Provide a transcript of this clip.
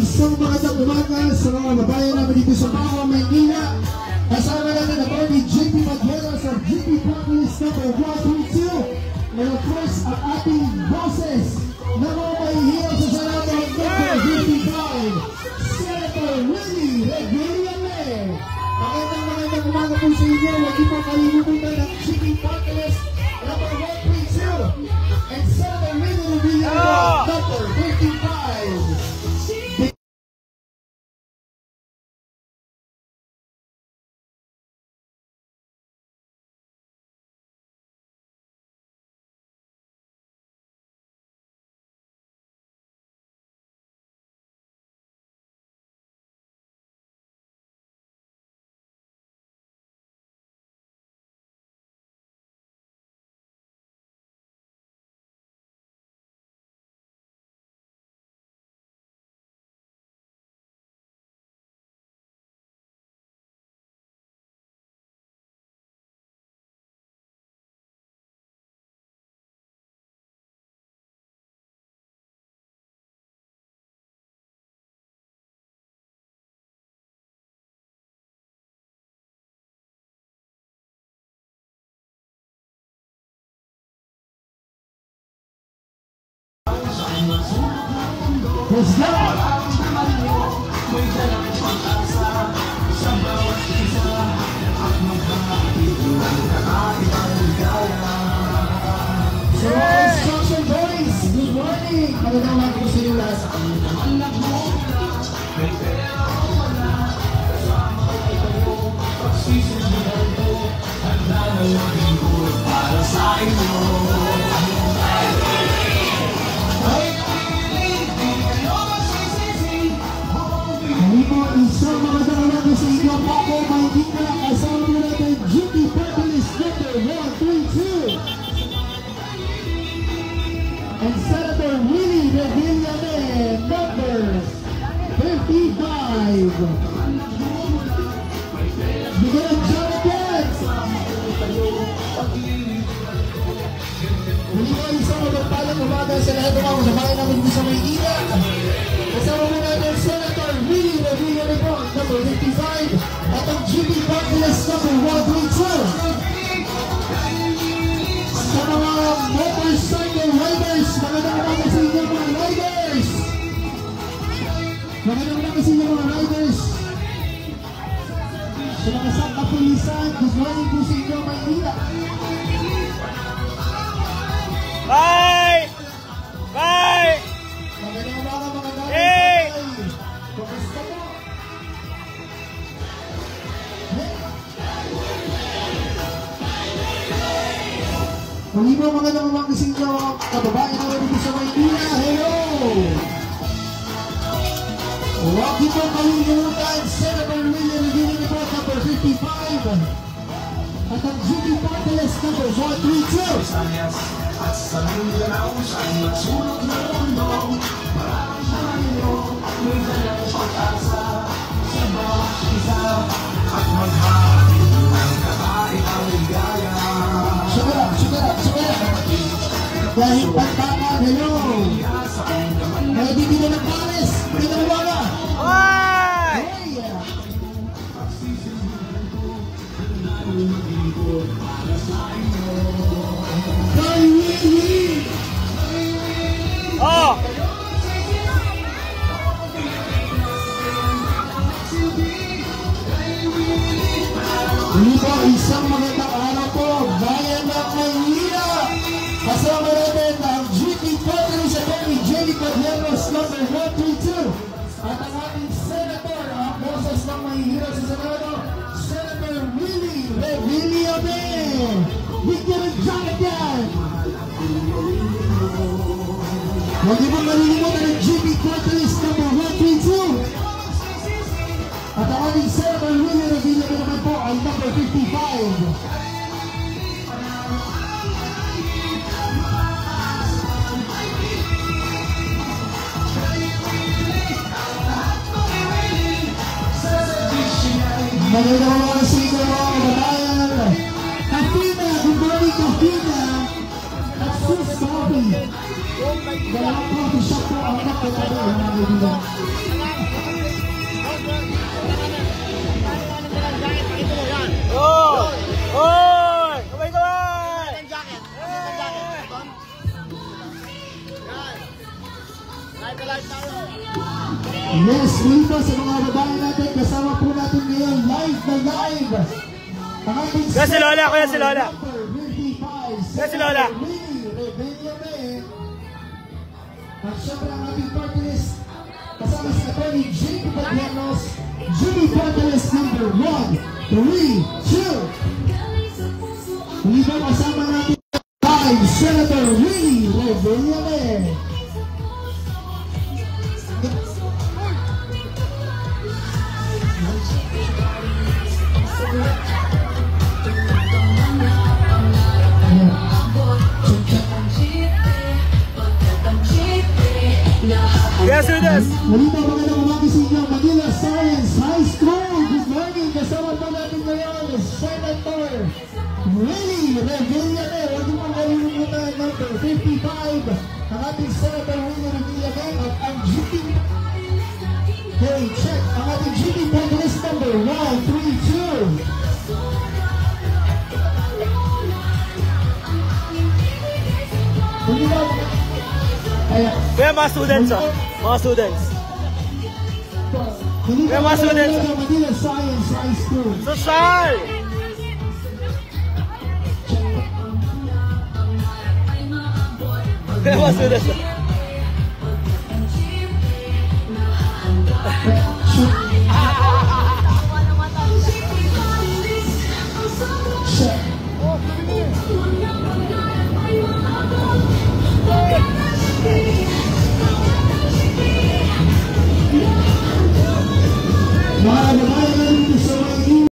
Isang magandang umaga sa mga babayan namin dito sa Bawa, Maynila. Kasama natin ang Barbie JP Magheras of JP Practice number 132. And of course, ang ating bosses na mga mahihirap sa Senado number 55, Senator Willie Revillame. Magandang umaga po sa inyo. Huwag niyo po kalimutan ng JP Practice number 132 and Senator Willie Revillame number 55. Let's go! Construction boys, good morning! Magandang umaga po sa inyo lahat. Para sa inyo. Isang magandang umaga sa inyo po ako, Maynila. Kasama po natin JP Practice number 132 and Senator Willie Revillame number 55. Bigyan ng champions! Muli po isang magandang umaga sa lahat ng mga babae namin dito sa Maynila. Kasama po natin Senator Willie Revillame number 55 at ang JP Practice number 132. Sa mga motorcycle riders, magandang umaga sa inyo mga riders! Magandang umaga sa inyo mga riders! Sa mga sangkapulisan, good morning po sa inyo Maynila! Bye! Bye! Magandang umaga mga riders! Hey! Kumusta po? Muli po magandang umaga sa inyo kababayan na dito sa Maynila. Hello! Huwag niyo po kalimutan Senator Willie Revillame number 55 at ang JP Practice number 132. At sa Mindanao siya'y matsulog na mundo. Maraming tayo, may dalang pag-asa sa bawat isa at maghahatid ng kakaibang ligaya. Sugara! Dahil pagtakan, hello! Kaya di na ng Paris, pinawala! Bye! Oh! Muli po, isang magandang araw po, bayan ng Maynila. Kasama natin ang JP Practice Academy, JP Magheras number 132. At ang ating Senator, ang boses ng mahihirap sa Senado, Senator Willie Revillame. Bigyan ng jacket yan! Huwag niyo pong malilimutan ang JP Practice number 132. At ang ating Senator Willie Revillame naman po ay number 55. Magandang mga singer mga kababayan. Katina, good morning Katina. At Sus Coffee. Dalawang coffee shop po ang nakatali ang mga kaibigan. Oh! Oh! Kamay-kamay! Yes, muli po sa mga babae natin, kasama po natin ngayon live na live. Ang ating Kuya si Lola, kuya si Lola. number 55, Kuya si Lola. Winnie Rebellame. At syempre ang ating party list, kasama si Atty. J.P. Padrianos, Judy party list number 1, 3, 2. Muli po kasama natin live, Senator Winnie Rebellame. Kuya Sudas! Muli po magandang umaga sa inyo, Manila Science High School. Good morning, kasama po natin ngayon, Senator Winnie Rebellame. Huwag mo malilimutan, number 55, ang ating Senator Winnie Rebellame at ang GP. Okay, check, ang ating GP party list number 1, 3, 2. Muli po, Kuya mga students oh. Mga students. Kuya mga students. Manila Science High School. Social! Kuya mga students oh.